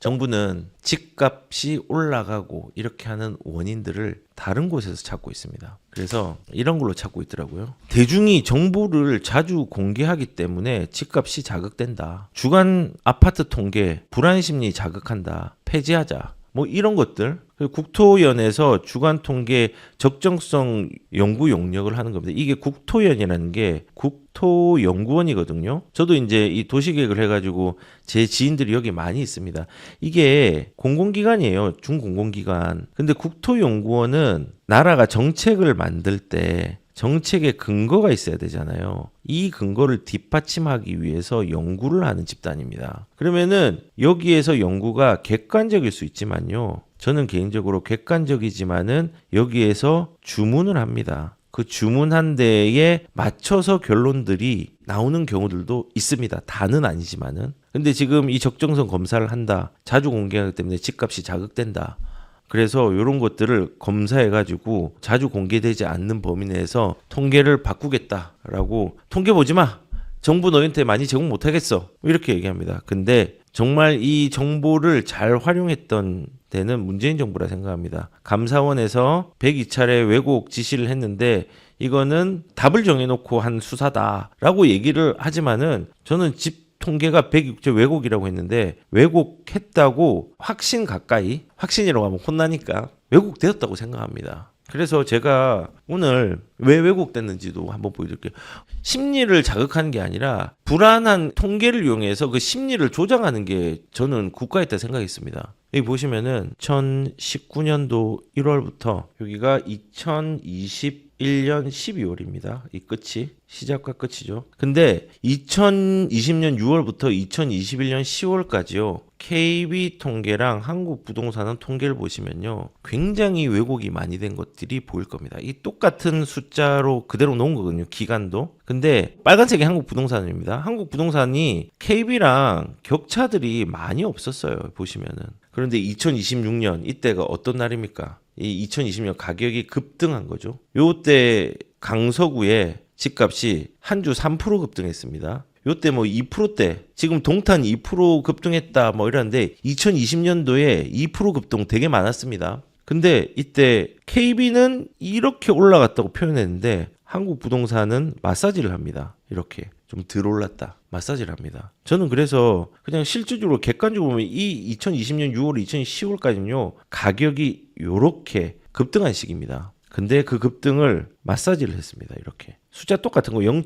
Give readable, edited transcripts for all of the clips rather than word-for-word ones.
정부는 집값이 올라가고 이렇게 하는 원인들을 다른 곳에서 찾고 있습니다. 그래서 이런 걸로 찾고 있더라고요. 대중이 정보를 자주 공개하기 때문에 집값이 자극된다. 주간 아파트 통계, 불안 심리 자극한다. 폐지하자. 뭐 이런 것들. 국토연에서 주간 통계 적정성 연구 용역을 하는 겁니다. 이게 국토연이라는 게 국토연구원이거든요. 저도 이제 이 도시계획을 해가지고 제 지인들이 여기 많이 있습니다. 이게 공공기관이에요. 중공공기관. 근데 국토연구원은 나라가 정책을 만들 때 정책에 근거가 있어야 되잖아요. 이 근거를 뒷받침하기 위해서 연구를 하는 집단입니다. 그러면은 여기에서 연구가 객관적일 수 있지만요. 저는 개인적으로 객관적이지만은 여기에서 주문을 합니다. 그 주문한 데에 맞춰서 결론들이 나오는 경우들도 있습니다. 다는 아니지만은. 근데 지금 이 적정성 검사를 한다. 자주 공개하기 때문에 집값이 자극된다. 그래서 이런 것들을 검사해가지고 자주 공개되지 않는 범위 내에서 통계를 바꾸겠다라고 통계 보지 마. 정부 너희한테 많이 제공 못하겠어. 이렇게 얘기합니다. 근데 정말 이 정보를 잘 활용했던 때는 문재인 정부라 생각합니다. 감사원에서 102차례 왜곡 지시를 했는데 이거는 답을 정해놓고 한 수사다라고 얘기를 하지만은 저는 집 통계가 106조 왜곡이라고 했는데 왜곡했다고 확신 가까이 확신이라고 하면 혼나니까 왜곡되었다고 생각합니다. 그래서 제가 오늘 왜 왜곡됐는지도 한번 보여드릴게요. 심리를 자극하는 게 아니라 불안한 통계를 이용해서 그 심리를 조장하는 게 저는 국가였다 생각했습니다. 여기 보시면은 2019년도 1월부터 여기가 2021년 12월입니다. 이 끝이 시작과 끝이죠. 근데 2020년 6월부터 2021년 10월까지요. KB 통계랑 한국부동산은 통계를 보시면요. 굉장히 왜곡이 많이 된 것들이 보일 겁니다. 이 똑같은 숫자로 그대로 놓은 거거든요. 기간도. 근데 빨간색이 한국부동산입니다. 한국부동산이 KB랑 격차들이 많이 없었어요. 보시면은. 그런데 2026년 이때가 어떤 날입니까? 이 2020년 가격이 급등한 거죠. 요때 강서구에 집값이 한 주 3% 급등했습니다. 요때 뭐 2%대 지금 동탄 2% 급등했다 뭐 이러는데 2020년도에 2% 급등 되게 많았습니다. 근데 이때 KB는 이렇게 올라갔다고 표현했는데 한국부동산은 마사지를 합니다. 이렇게 좀 덜 올랐다. 마사지를 합니다. 저는 그래서 그냥 실질적으로 객관적으로 보면 이 2020년 6월, 2010월까지는요. 가격이 요렇게 급등한 시기입니다. 근데 그 급등을 마사지를 했습니다. 이렇게. 숫자 똑같은 거 0.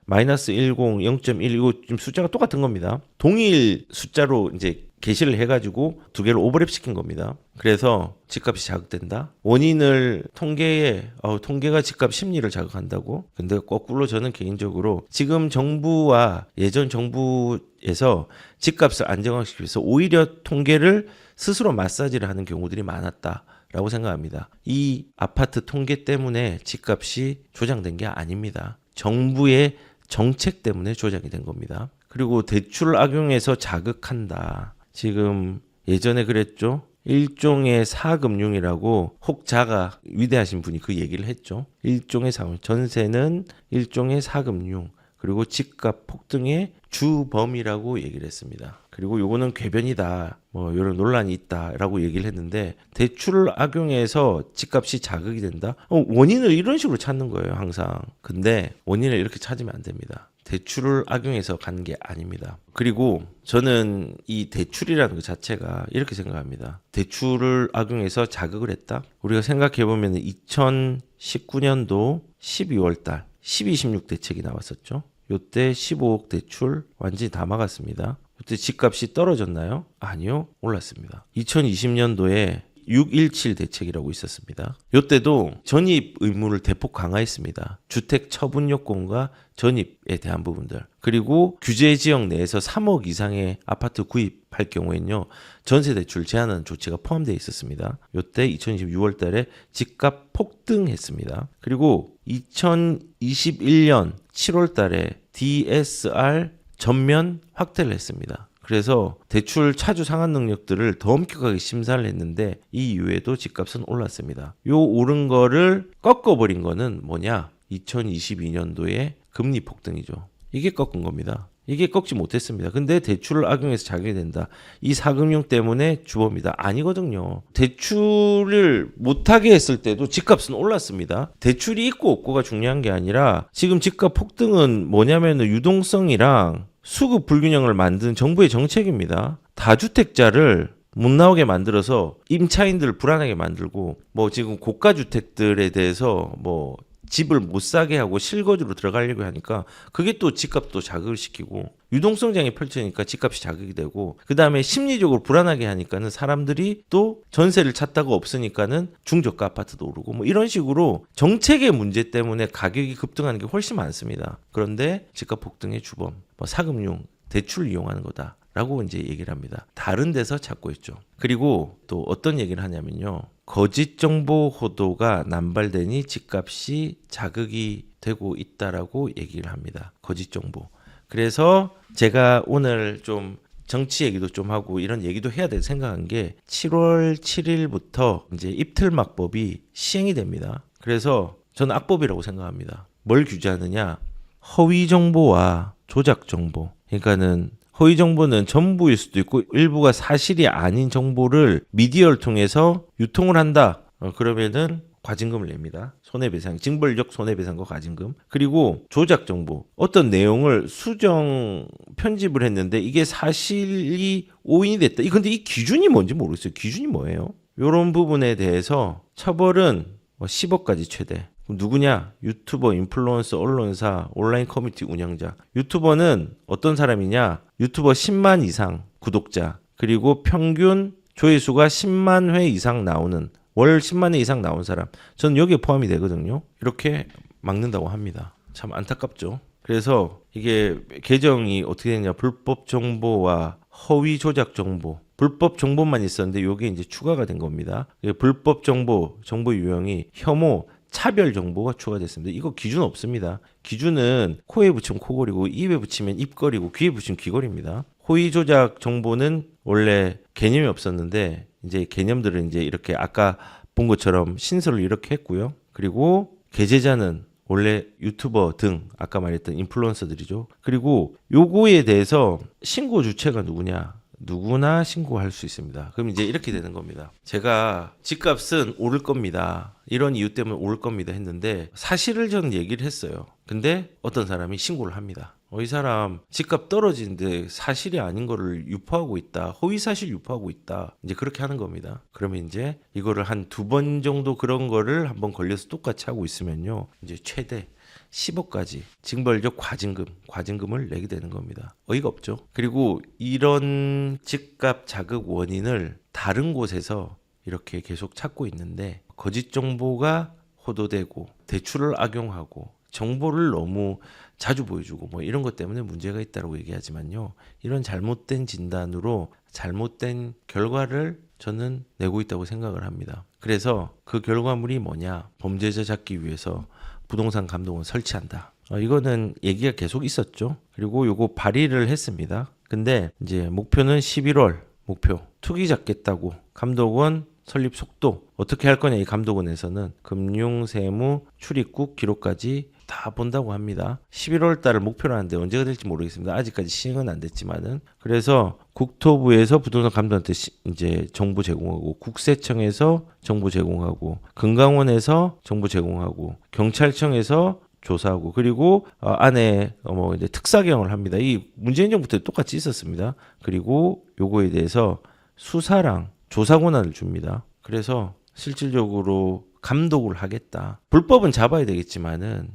마이너스 10, 0.1 지금 숫자가 똑같은 겁니다. 동일 숫자로 이제 게시를 해가지고 두 개를 오버랩 시킨 겁니다. 그래서 집값이 자극된다. 원인을 통계가 집값 심리를 자극한다고. 근데 거꾸로 저는 개인적으로 지금 정부와 예전 정부에서 집값을 안정화시키기 위해서 오히려 통계를 스스로 마사지를 하는 경우들이 많았다. 라고 생각합니다. 이 아파트 통계 때문에 집값이 조장된 게 아닙니다. 정부의 정책 때문에 조장이 된 겁니다. 그리고 대출을 악용해서 자극한다. 지금 예전에 그랬죠. 일종의 사금융이라고 혹자가 위대하신 분이 그 얘기를 했죠. 일종의 사금융. 전세는 일종의 사금융. 그리고 집값 폭등의 주범이라고 얘기를 했습니다. 그리고 요거는 궤변이다. 뭐 이런 논란이 있다라고 얘기를 했는데 대출을 악용해서 집값이 자극이 된다. 원인을 이런 식으로 찾는 거예요, 항상. 근데 원인을 이렇게 찾으면 안 됩니다. 대출을 악용해서 간 게 아닙니다. 그리고 저는 이 대출이라는 것 자체가 이렇게 생각합니다. 대출을 악용해서 자극을 했다. 우리가 생각해 보면 2019년도 12월 달 12.16 대책이 나왔었죠. 요때 15억 대출 완전히 다 막았습니다. 그때 집값이 떨어졌나요? 아니요. 올랐습니다. 2020년도에 6.17 대책이라고 있었습니다. 요때도 전입 의무를 대폭 강화했습니다. 주택 처분 요건과 전입에 대한 부분들. 그리고 규제 지역 내에서 3억 이상의 아파트 구입할 경우에는요. 전세 대출 제한하는 조치가 포함되어 있었습니다. 요때 2020 6월 달에 집값 폭등했습니다. 그리고 2021년 7월 달에 DSR 전면 확대를 했습니다. 그래서 대출 차주 상환 능력들을 더 엄격하게 심사를 했는데 이 이후에도 집값은 올랐습니다. 요 오른 거를 꺾어버린 거는 뭐냐? 2022년도에 금리 폭등이죠. 이게 꺾은 겁니다. 이게 꺾지 못했습니다. 근데 대출을 악용해서 자격이 된다. 이 4금융 때문에 주범이다. 아니거든요. 대출을 못하게 했을 때도 집값은 올랐습니다. 대출이 있고 없고가 중요한 게 아니라 지금 집값 폭등은 뭐냐면은 유동성이랑 수급 불균형을 만든 정부의 정책입니다. 다주택자를 못 나오게 만들어서 임차인들을 불안하게 만들고 뭐 지금 고가 주택들에 대해서 뭐 집을 못 사게 하고 실거주로 들어가려고 하니까 그게 또 집값도 자극을 시키고 유동성장이 펼쳐지니까 집값이 자극이 되고 그 다음에 심리적으로 불안하게 하니까는 사람들이 또 전세를 찾다가 없으니까는 중저가 아파트도 오르고 뭐 이런 식으로 정책의 문제 때문에 가격이 급등하는 게 훨씬 많습니다. 그런데 집값 폭등의 주범, 뭐 사금융, 대출을 이용하는 거다. 라고 이제 얘기를 합니다. 다른 데서 찾고 있죠. 그리고 또 어떤 얘기를 하냐면요. 거짓 정보 호도가 남발되니 집값이 자극이 되고 있다라고 얘기를 합니다. 거짓 정보. 그래서 제가 오늘 좀 정치 얘기도 좀 하고 이런 얘기도 해야 될 생각한 게 7월 7일부터 이제 입틀막법이 시행이 됩니다. 그래서 저는 악법이라고 생각합니다. 뭘 규제하느냐? 허위 정보와 조작 정보. 그러니까는 허위 정보는 전부일 수도 있고 일부가 사실이 아닌 정보를 미디어를 통해서 유통을 한다. 그러면은 과징금을 냅니다. 손해배상, 징벌적 손해배상과 과징금. 그리고 조작 정보. 어떤 내용을 수정 편집을 했는데 이게 사실이 오인이 됐다. 근데 이 기준이 뭔지 모르겠어요. 기준이 뭐예요? 이런 부분에 대해서 처벌은 10억까지 최대. 누구냐? 유튜버, 인플루언서, 언론사, 온라인 커뮤니티 운영자. 유튜버는 어떤 사람이냐? 유튜버 10만 이상 구독자, 그리고 평균 조회수가 10만 회 이상 나오는, 월 10만 회 이상 나온 사람. 저는 여기에 포함이 되거든요. 이렇게 막는다고 합니다. 참 안타깝죠. 그래서 이게 개정이 어떻게 되냐? 불법 정보와 허위 조작 정보. 불법 정보만 있었는데 여기 이제 추가가 된 겁니다. 불법 정보, 정보 유형이 혐오, 차별 정보가 추가됐습니다. 이거 기준 없습니다. 기준은 코에 붙이면 코걸이고 입에 붙이면 입걸이고 귀에 붙이면 귀걸입니다. 허위 조작 정보는 원래 개념이 없었는데 이제 개념들은 이제 이렇게 아까 본 것처럼 신설을 이렇게 했고요. 그리고 게재자는 원래 유튜버 등 아까 말했던 인플루언서들이죠. 그리고 요거에 대해서 신고 주체가 누구냐? 누구나 신고할 수 있습니다. 그럼 이제 이렇게 되는 겁니다. 제가 집값은 오를 겁니다. 이런 이유 때문에 오를 겁니다 했는데 사실을 저는 얘기를 했어요. 근데 어떤 사람이 신고를 합니다. 이 사람 집값 떨어지는데 사실이 아닌 거를 유포하고 있다. 허위사실 유포하고 있다. 이제 그렇게 하는 겁니다. 그러면 이제 이거를 한 2번 정도 그런 거를 한번 걸려서 똑같이 하고 있으면요. 이제 최대 10억까지 징벌적 과징금을 내게 되는 겁니다. 어이가 없죠. 그리고 이런 집값 자극 원인을 다른 곳에서 이렇게 계속 찾고 있는데 거짓 정보가 호도되고 대출을 악용하고 정보를 너무 자주 보여주고 뭐 이런 것 때문에 문제가 있다고 얘기하지만요. 이런 잘못된 진단으로 잘못된 결과를 저는 내고 있다고 생각을 합니다. 그래서 그 결과물이 뭐냐? 범죄자 잡기 위해서 부동산 감독원 설치한다. 이거는 얘기가 계속 있었죠. 그리고 요거 발의를 했습니다. 근데 이제 목표는 11월 목표. 투기 잡겠다고 감독원 설립 속도 어떻게 할 거냐 이 감독원에서는 금융, 세무, 출입국 기록까지 다 본다고 합니다. 11월 달을 목표로 하는데 언제가 될지 모르겠습니다. 아직까지 시행은 안 됐지만은. 그래서 국토부에서 부동산 감독한테 이제 정보 제공하고 국세청에서 정보 제공하고 금강원에서 정보 제공하고 경찰청에서 조사하고 그리고 안에 뭐 이제 특사경을 합니다. 이 문재인 정부 때 똑같이 있었습니다. 그리고 요거에 대해서 수사랑 조사 권한을 줍니다. 그래서 실질적으로 감독을 하겠다. 불법은 잡아야 되겠지만은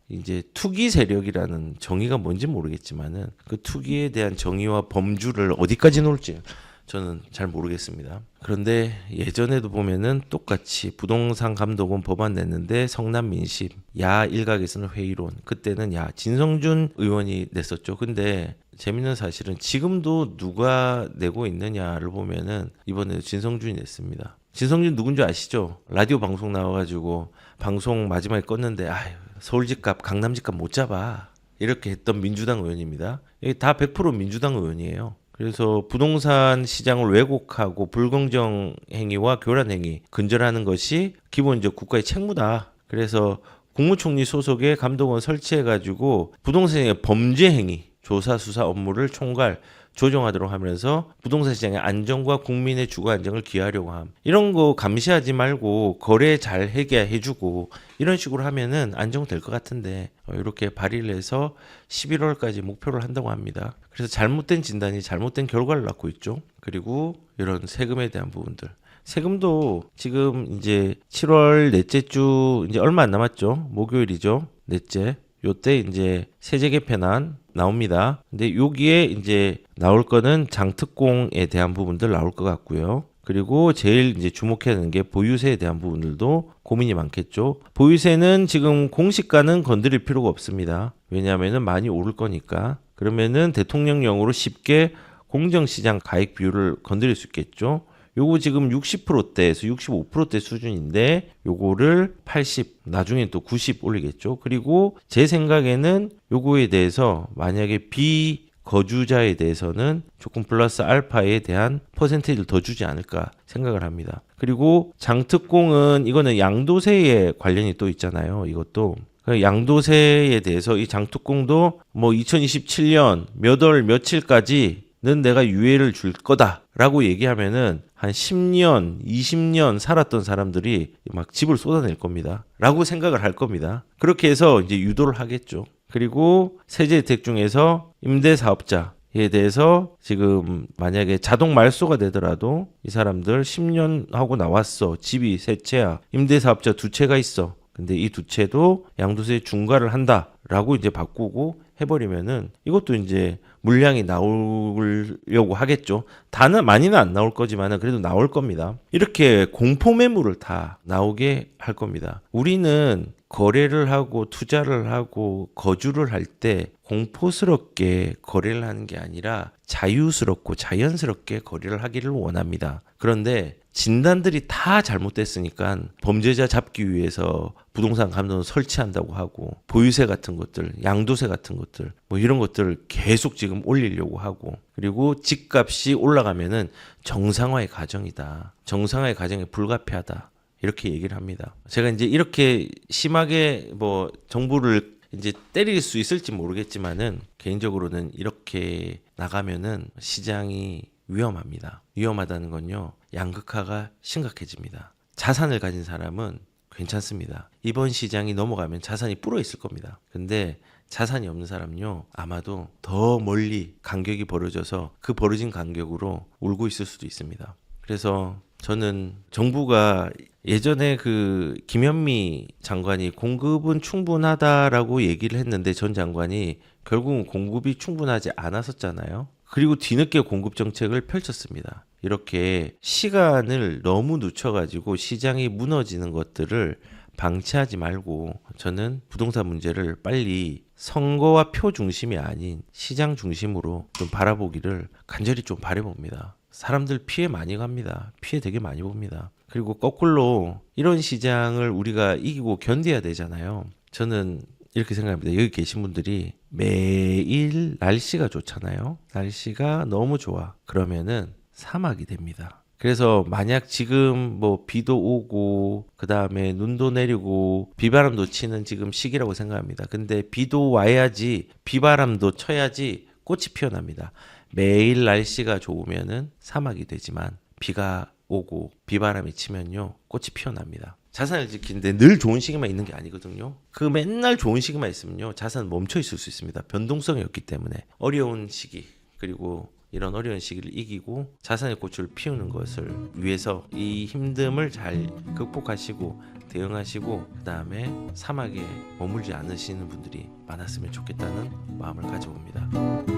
이제 투기 세력이라는 정의가 뭔지 모르겠지만은 그 투기에 대한 정의와 범주를 어디까지 놓을지 저는 잘 모르겠습니다. 그런데 예전에도 보면은 똑같이 부동산 감독원 법안 냈는데 성남 민심 야 일각에서는 회의론 그때는 야 진성준 의원이 냈었죠. 근데 재밌는 사실은 지금도 누가 내고 있느냐를 보면은 이번에 진성준이 냈습니다. 진성준 누군지 아시죠? 라디오 방송 나와가지고 방송 마지막에 껐는데 아유 서울 집값 강남 집값 못 잡아 이렇게 했던 민주당 의원입니다. 이게 다 100% 민주당 의원이에요. 그래서 부동산 시장을 왜곡하고 불공정 행위와 교란 행위 근절하는 것이 기본적 국가의 책무다. 그래서 국무총리 소속의 감독원 설치해가지고 부동산의 범죄 행위 조사 수사 업무를 총괄 조정하도록 하면서 부동산 시장의 안정과 국민의 주거 안정을 기하려고 함. 이런 거 감시하지 말고 거래 잘 해주고 이런 식으로 하면은 안정될 것 같은데 이렇게 발의를 해서 11월까지 목표를 한다고 합니다. 그래서 잘못된 진단이 잘못된 결과를 낳고 있죠. 그리고 이런 세금에 대한 부분들. 세금도 지금 이제 7월 넷째 주 이제 얼마 안 남았죠. 목요일이죠. 넷째. 요때 이제 세제 개편안 나옵니다. 근데 여기에 이제 나올 거는 장특공에 대한 부분들 나올 것 같고요. 그리고 제일 이제 주목해야 되는 게 보유세에 대한 부분들도 고민이 많겠죠. 보유세는 지금 공시가는 건드릴 필요가 없습니다. 왜냐하면은 많이 오를 거니까. 그러면은 대통령령으로 쉽게 공정시장 가액 비율을 건드릴 수 있겠죠. 요거 지금 60%대에서 65%대 수준인데 요거를 80, 나중에 또 90 올리겠죠. 그리고 제 생각에는 요거에 대해서 만약에 비거주자에 대해서는 조금 플러스 알파에 대한 퍼센테이지를 더 주지 않을까 생각을 합니다. 그리고 장특공은 이거는 양도세에 관련이 또 있잖아요. 이것도 양도세에 대해서 이 장특공도 뭐 2027년 몇 월 며칠까지는 내가 유예를 줄 거다라고 얘기하면은 한 10년, 20년 살았던 사람들이 막 집을 쏟아낼 겁니다. 라고 생각을 할 겁니다. 그렇게 해서 이제 유도를 하겠죠. 그리고 세제 혜택 중에서 임대사업자에 대해서 지금 만약에 자동 말소가 되더라도 이 사람들 10년 하고 나왔어. 집이 세 채야. 임대사업자 두 채가 있어. 근데 이 두 채도 양도세 중과를 한다라고 이제 바꾸고 해버리면은 이것도 이제 물량이 나오려고 하겠죠. 다는 많이는 안 나올 거지만은 그래도 나올 겁니다. 이렇게 공포 매물을 다 나오게 할 겁니다. 우리는 거래를 하고 투자를 하고 거주를 할 때 공포스럽게 거래를 하는 게 아니라 자유스럽고 자연스럽게 거래를 하기를 원합니다. 그런데 진단들이 다 잘못됐으니까 범죄자 잡기 위해서 부동산 감독원 설치한다고 하고 보유세 같은 것들, 양도세 같은 것들 뭐 이런 것들을 계속 지금 올리려고 하고 그리고 집값이 올라가면은 정상화의 과정이다. 정상화의 과정이 불가피하다. 이렇게 얘기를 합니다. 제가 이제 이렇게 심하게 뭐 정부를 이제 때릴 수 있을지 모르겠지만은 개인적으로는 이렇게 나가면은 시장이 위험합니다. 위험하다는 건요. 양극화가 심각해집니다. 자산을 가진 사람은 괜찮습니다. 이번 시장이 넘어가면 자산이 불어 있을 겁니다. 근데 자산이 없는 사람은요. 아마도 더 멀리 간격이 벌어져서 그 벌어진 간격으로 울고 있을 수도 있습니다. 그래서 저는 정부가 예전에 그 김현미 장관이 공급은 충분하다라고 얘기를 했는데 전 장관이 결국은 공급이 충분하지 않았었잖아요. 그리고 뒤늦게 공급 정책을 펼쳤습니다. 이렇게 시간을 너무 늦춰가지고 시장이 무너지는 것들을 방치하지 말고 저는 부동산 문제를 빨리 선거와 표 중심이 아닌 시장 중심으로 좀 바라보기를 간절히 좀 바라봅니다. 사람들 피해 많이 갑니다. 피해 되게 많이 봅니다. 그리고 거꾸로 이런 시장을 우리가 이기고 견뎌야 되잖아요. 저는 이렇게 생각합니다. 여기 계신 분들이 매일 날씨가 좋잖아요. 날씨가 너무 좋아. 그러면은 사막이 됩니다. 그래서 만약 지금 뭐 비도 오고 그 다음에 눈도 내리고 비바람도 치는 지금 시기라고 생각합니다. 근데 비도 와야지 비바람도 쳐야지 꽃이 피어납니다. 매일 날씨가 좋으면은 사막이 되지만 비가 오고 비바람이 치면요 꽃이 피어납니다. 자산을 지키는데 늘 좋은 시기만 있는 게 아니거든요. 그 맨날 좋은 시기만 있으면요 자산은 멈춰 있을 수 있습니다. 변동성이 없기 때문에 어려운 시기 그리고 이런 어려운 시기를 이기고 자산의 꽃을 피우는 것을 위해서 이 힘듦을 잘 극복하시고 대응하시고 그 다음에 사막에 머물지 않으시는 분들이 많았으면 좋겠다는 마음을 가져봅니다.